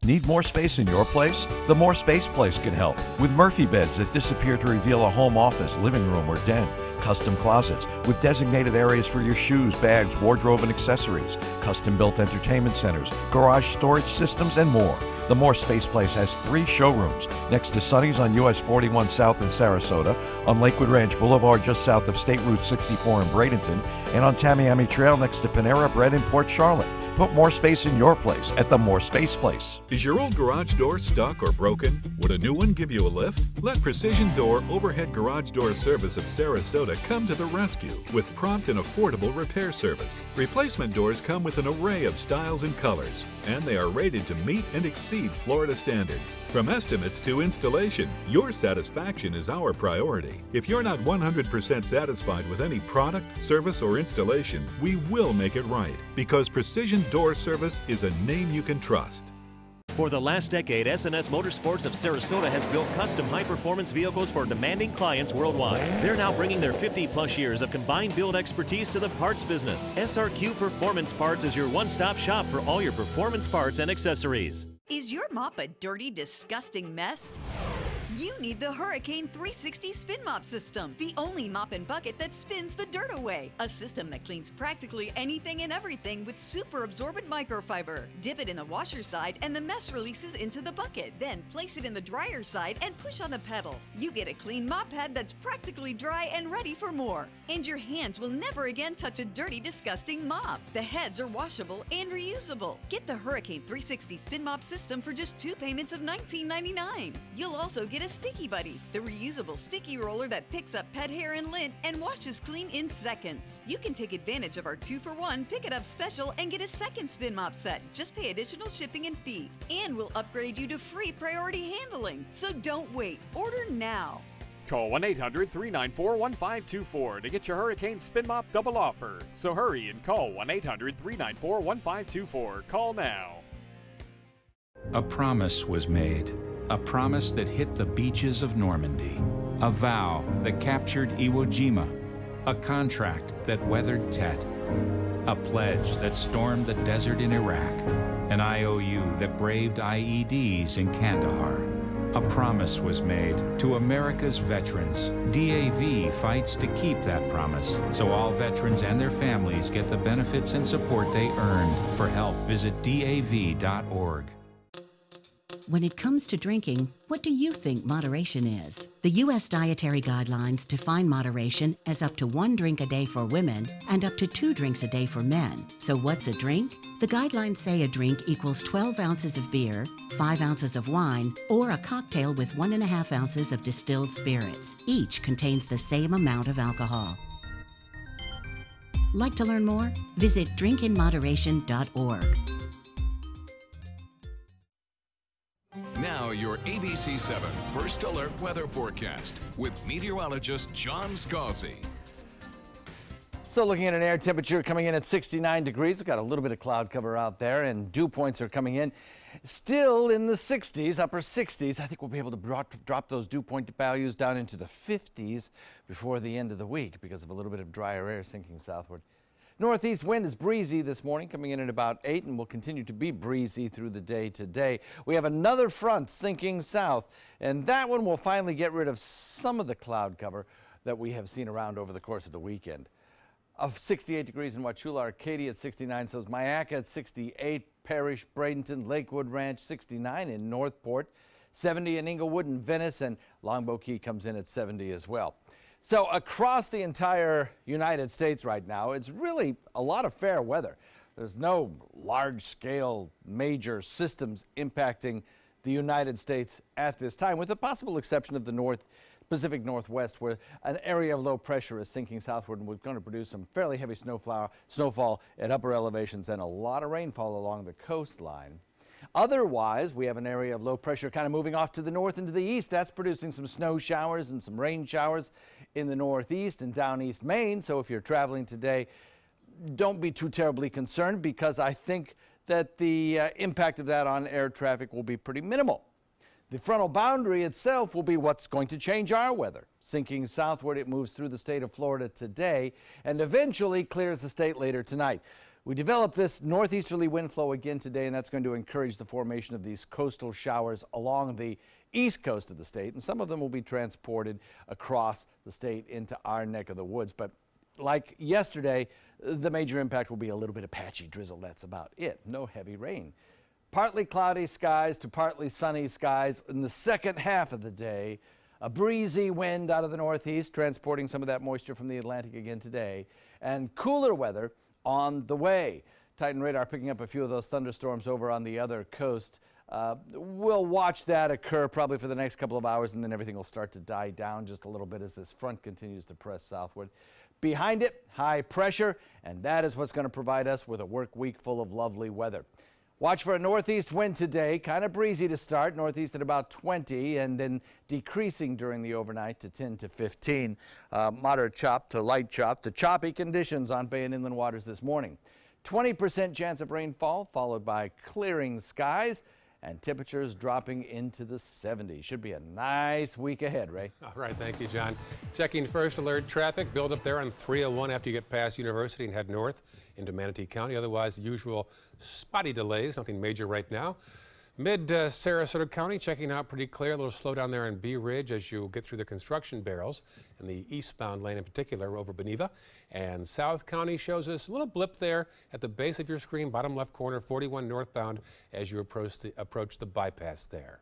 Speaker 13: Need more space in your place? The More Space Place can help with Murphy beds that disappear to reveal a home office, living room, or den. Custom closets with designated areas for your shoes, bags, wardrobe, and accessories. Custom-built entertainment centers, garage storage systems, and more. The More Space Place has 3 showrooms next to Sunny's on US 41 South in Sarasota, on Lakewood Ranch Boulevard just south of State Route 64 in Bradenton, and on Tamiami Trail next to Panera Bread in Port Charlotte. Put more space in your place at the More Space Place.
Speaker 14: Is your old garage door stuck or broken? Would a new one give you a lift? Let Precision Door Overhead Garage Door Service of Sarasota come to the rescue with prompt and affordable repair service. Replacement doors come with an array of styles and colors, and they are rated to meet and exceed Florida standards. From estimates to installation, your satisfaction is our priority. If you're not 100% satisfied with any product, service, or installation, we will make it right, because Precision Door Service is a name you can trust.
Speaker 21: For the last decade, S&S Motorsports of Sarasota has built custom high-performance vehicles for demanding clients worldwide. They're now bringing their 50-plus years of combined build expertise to the parts business. SRQ Performance Parts is your one-stop shop for all your performance parts and accessories.
Speaker 22: Is your mop a dirty, disgusting mess? You need the Hurricane 360 Spin Mop System, the only mop and bucket that spins the dirt away. A system that cleans practically anything and everything with super absorbent microfiber. Dip it in the washer side and the mess releases into the bucket. Then place it in the dryer side and push on the pedal. You get a clean mop pad that's practically dry and ready for more. And your hands will never again touch a dirty, disgusting mop. The heads are washable and reusable. Get the Hurricane 360 Spin Mop System for just 2 payments of $19.99. You'll also get a Sticky Buddy, the reusable sticky roller that picks up pet hair and lint and washes clean in seconds. You can take advantage of our 2-for-1 Pick It Up special and get a second spin mop set. Just pay additional shipping and fee. And we'll upgrade you to free priority handling. So don't wait. Order now.
Speaker 23: Call 1-800-394-1524 to get your Hurricane Spin Mop double offer. So hurry and call 1-800-394-1524. Call now.
Speaker 1: A promise was made, a promise that hit the beaches of Normandy, a vow that captured Iwo Jima, a contract that weathered Tet, a pledge that stormed the desert in Iraq, an IOU that braved IEDs in Kandahar. A promise was made to America's veterans. DAV fights to keep that promise, so all veterans and their families get the benefits and support they earned. For help, visit DAV.org.
Speaker 7: When it comes to drinking, what do you think moderation is? The U.S. Dietary Guidelines define moderation as up to 1 drink a day for women and up to 2 drinks a day for men. So what's a drink? The guidelines say a drink equals 12 ounces of beer, 5 ounces of wine, or a cocktail with 1.5 ounces of distilled spirits. Each contains the same amount of alcohol. Like to learn more? Visit drinkinmoderation.org.
Speaker 15: Now your ABC 7 First Alert weather forecast with meteorologist John Scalzi.
Speaker 3: So looking at an air temperature coming in at 69 degrees. We've got a little bit of cloud cover out there, and dew points are coming in still in the 60s, upper 60s. I think we'll be able to drop those dew point values down into the 50s before the end of the week because of a little bit of drier air sinking southward. Northeast wind is breezy this morning, coming in at about 8, and will continue to be breezy through the day today. We have another front sinking south, and that one will finally get rid of some of the cloud cover that we have seen around over the course of the weekend. Of 68 degrees in Wauchula, Arcadia at 69, so is Myakka at 68, Parrish, Bradenton, Lakewood Ranch 69 in Northport, 70 in Inglewood and Venice, and Longboat Key comes in at 70 as well. So across the entire United States right now, it's really a lot of fair weather. There's no large-scale major systems impacting the United States at this time, with the possible exception of the Pacific Northwest, where an area of low pressure is sinking southward and we're going to produce some fairly heavy snowfall at upper elevations and a lot of rainfall along the coastline. Otherwise, we have an area of low pressure kind of moving off to the north and to the east. That's producing some snow showers and some rain showers in the northeast and down East Maine. So if you're traveling today, don't be too terribly concerned, because I think that the impact of that on air traffic will be pretty minimal. The frontal boundary itself will be what's going to change our weather. Sinking southward, it moves through the state of Florida today and eventually clears the state later tonight. We developed this northeasterly wind flow again today, and that's going to encourage the formation of these coastal showers along the east coast of the state, and some of them will be transported across the state into our neck of the woods. But like yesterday, the major impact will be a little bit of patchy drizzle. That's about it. No heavy rain. Partly cloudy skies to partly sunny skies in the second half of the day. A breezy wind out of the northeast, transporting some of that moisture from the Atlantic again today, and cooler weather on the way. Titan radar picking up a few of those thunderstorms over on the other coast. We'll watch that occur probably for the next couple of hours, and then everything will start to die down just a little bit as this front continues to press southward. Behind it, high pressure, and that is what's going to provide us with a work week full of lovely weather. Watch for a northeast wind today, kind of breezy to start, northeast at about 20, and then decreasing during the overnight to 10 to 15. Moderate chop to light chop to choppy conditions on bay and inland waters this morning. 20% chance of rainfall, followed by clearing skies, and temperatures dropping into the 70s. Should be a nice week ahead, Ray.
Speaker 2: All right, thank you, John. Checking first alert traffic, build up there on 301 after you get past University and head north into Manatee County. Otherwise, the usual spotty delays, nothing major right now. Mid-Sarasota County, checking out pretty clear. A little slowdown there in Bee Ridge as you get through the construction barrels in the eastbound lane in particular over Beneva. And South County shows us a little blip there at the base of your screen, bottom left corner, 41 northbound as you approach the bypass there.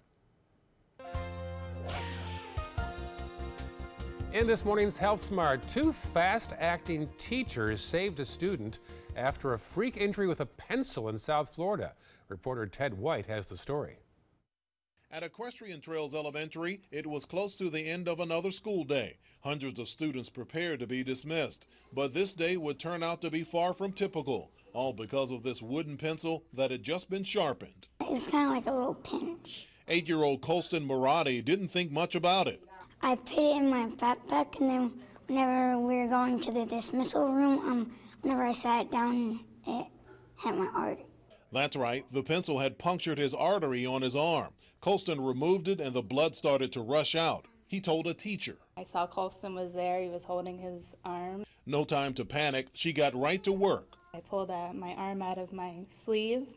Speaker 2: In this morning's Health Smart, 2 fast-acting teachers saved a student after a freak injury with a pencil in South Florida. Reporter Ted White has the story.
Speaker 17: At Equestrian Trails Elementary, it was close to the end of another school day. Hundreds of students prepared to be dismissed. But this day would turn out to be far from typical, all because of this wooden pencil that had just been sharpened.
Speaker 23: It's kind of like a little pinch.
Speaker 17: 8-year-old Colston Marati didn't think much about it.
Speaker 23: I put it in my backpack, and then whenever we were going to the dismissal room, whenever I sat down, it hit my artery.
Speaker 17: That's right, the pencil had punctured his artery on his arm. Colston removed it and the blood started to rush out. He told a teacher.
Speaker 16: I saw Colston was there. He was holding his arm.
Speaker 17: No time to panic. She got right to work.
Speaker 16: I pulled my arm out of my sleeve,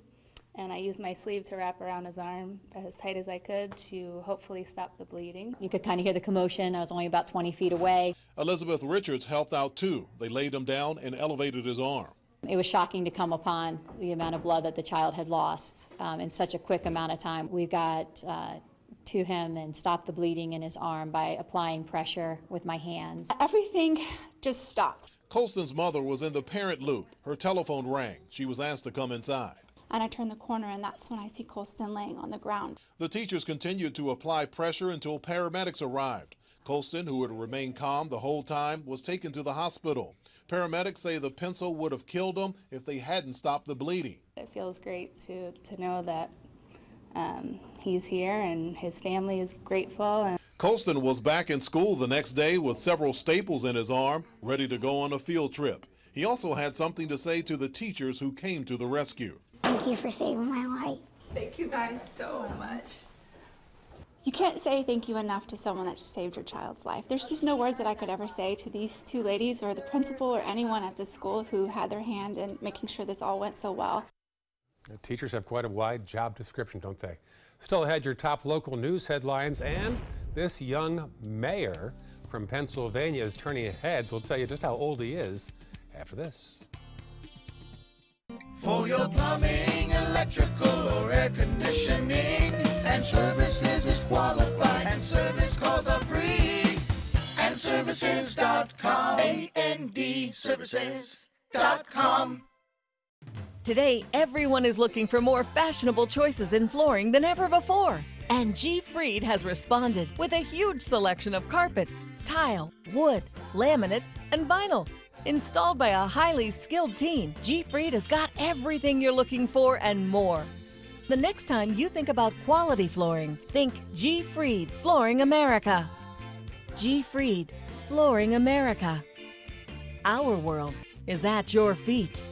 Speaker 16: and I used my sleeve to wrap around his arm as tight as I could to hopefully stop the bleeding.
Speaker 18: You could kind of hear the commotion. I was only about 20 feet away.
Speaker 17: Elizabeth Richards helped out too. They laid him down and elevated his arm.
Speaker 18: It was shocking to come upon the amount of blood that the child had lost in such a quick amount of time. We got to him and stopped the bleeding in his arm by applying pressure with my hands.
Speaker 16: Everything just stopped.
Speaker 17: Colston's mother was in the parent loop. Her telephone rang. She was asked to come inside.
Speaker 16: And I turned the corner, and that's when I see Colston laying on the ground.
Speaker 17: The teachers continued to apply pressure until paramedics arrived. Colston, who had remained calm the whole time, was taken to the hospital. Paramedics say the pencil would have killed him if they hadn't stopped the bleeding.
Speaker 16: It feels great to know that he's here and his family is grateful. And
Speaker 17: Colston was back in school the next day with several staples in his arm, ready to go on a field trip. He also had something to say to the teachers who came to the rescue.
Speaker 23: Thank you for saving my life.
Speaker 16: Thank you guys so much. You can't say thank you enough to someone that saved your child's life. There's just no words that I could ever say to these two ladies or the principal or anyone at the school who had their hand in making sure this all went so well.
Speaker 2: Teachers have quite a wide job description, don't they? Still ahead, your top local news headlines, and this young mayor from Pennsylvania is turning heads. We'll tell you just how old he is after this.
Speaker 19: For your plumbing, electrical, or air conditioning, and services is qualified, and service calls are free. And services.com, A-N-D, services.com.
Speaker 20: Today, everyone is looking for more fashionable choices in flooring than ever before. And G. Fried has responded with a huge selection of carpets, tile, wood, laminate, and vinyl. Installed by a highly skilled team, G. Fried has got everything you're looking for and more. The next time you think about quality flooring, think G. Fried Flooring America. G. Fried Flooring America. Our world is at your feet.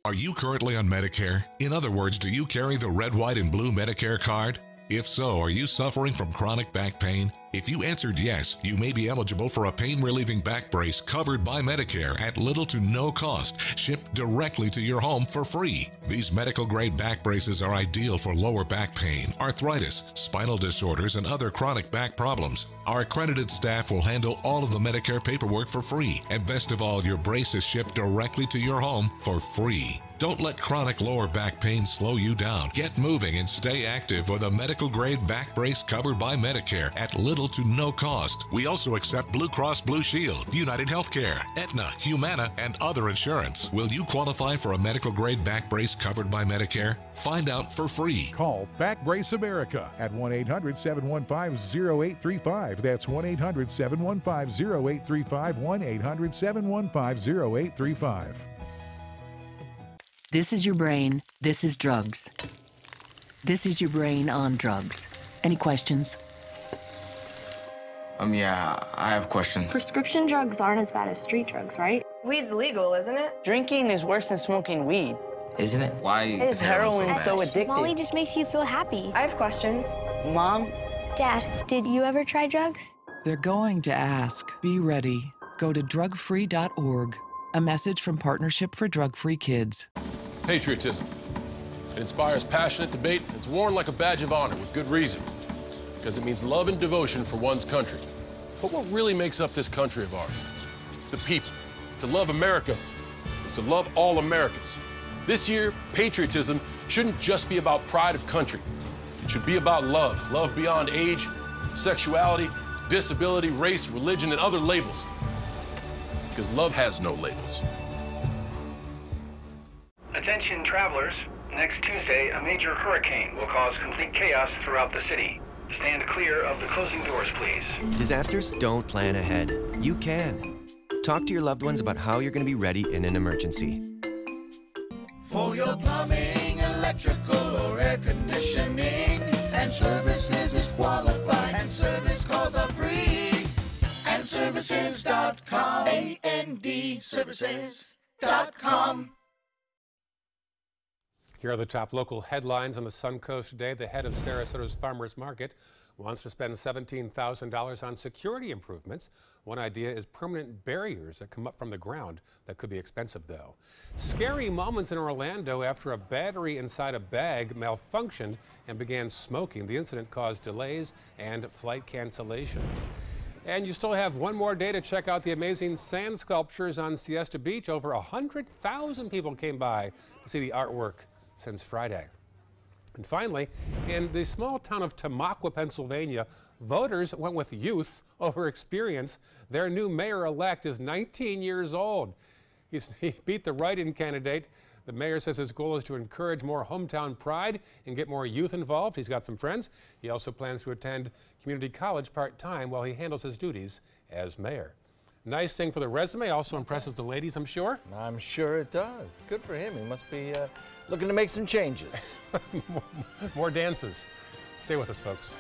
Speaker 24: Are you currently on Medicare? In other words, do you carry the red, white, and blue Medicare card? If so, are you suffering from chronic back pain? If you answered yes, you may be eligible for a pain-relieving back brace covered by Medicare at little to no cost, shipped directly to your home for free. These medical-grade back braces are ideal for lower back pain, arthritis, spinal disorders, and other chronic back problems. Our accredited staff will handle all of the Medicare paperwork for free, and best of all, your brace is shipped directly to your home for free. Don't let chronic lower back pain slow you down. Get moving and stay active with a medical-grade back brace covered by Medicare at little to no cost. We also accept Blue Cross Blue Shield, United Healthcare, Aetna, Humana, and other insurance. Will you qualify for a medical-grade back brace covered by Medicare? Find out for free.
Speaker 25: Call Back Brace America at 1-800-715-0835. That's 1-800-715-0835, 1-800-715-0835.
Speaker 27: This is your brain. This is drugs. This is your brain on drugs. Any questions?
Speaker 28: Yeah, I have questions.
Speaker 29: Prescription drugs aren't as bad as street drugs, right?
Speaker 30: Weed's legal, isn't it?
Speaker 31: Drinking is worse than smoking weed.
Speaker 28: Isn't it? Why
Speaker 31: is heroin so addictive?
Speaker 29: Molly just makes you feel happy.
Speaker 30: I have questions.
Speaker 27: Mom?
Speaker 29: Dad, did you ever try drugs?
Speaker 32: They're going to ask. Be ready. Go to drugfree.org. A message from Partnership for Drug-Free Kids.
Speaker 33: Patriotism. It inspires passionate debate. It's worn like a badge of honor with good reason, because it means love and devotion for one's country. But what really makes up this country of ours? It's the people. To love America is to love all Americans. This year, patriotism shouldn't just be about pride of country. It should be about love. Love beyond age, sexuality, disability, race, religion, and other labels. Because love has no labels.
Speaker 34: Attention travelers, next Tuesday, a major hurricane will cause complete chaos throughout the city. Stand clear of the closing doors, please.
Speaker 35: Disasters don't plan ahead. You can. Talk to your loved ones about how you're going to be ready in an emergency.
Speaker 19: For your plumbing, electrical, or air conditioning, and services is qualified, and service calls are free. And services.com, A-N-D, services.com.
Speaker 2: Here are the top local headlines on the Suncoast today. The head of Sarasota's Farmers Market wants to spend $17,000 on security improvements. One idea is permanent barriers that come up from the ground. That could be expensive, though. Scary moments in Orlando after a battery inside a bag malfunctioned and began smoking. The incident caused delays and flight cancellations. And you still have one more day to check out the amazing sand sculptures on Siesta Beach. Over 100,000 people came by to see the artwork since Friday. And finally, in the small town of Tamaqua, Pennsylvania, voters went with youth over experience. Their new mayor-elect is 19 years old. He beat the write-in candidate. The mayor says his goal is to encourage more hometown pride and get more youth involved. He's got some friends. He also plans to attend community college part-time while he handles his duties as mayor. Nice thing for the resume. Also impresses the ladies, I'm sure.
Speaker 3: I'm sure it does. Good for him. He must be looking to make some changes.
Speaker 2: More dances. Stay with us, folks.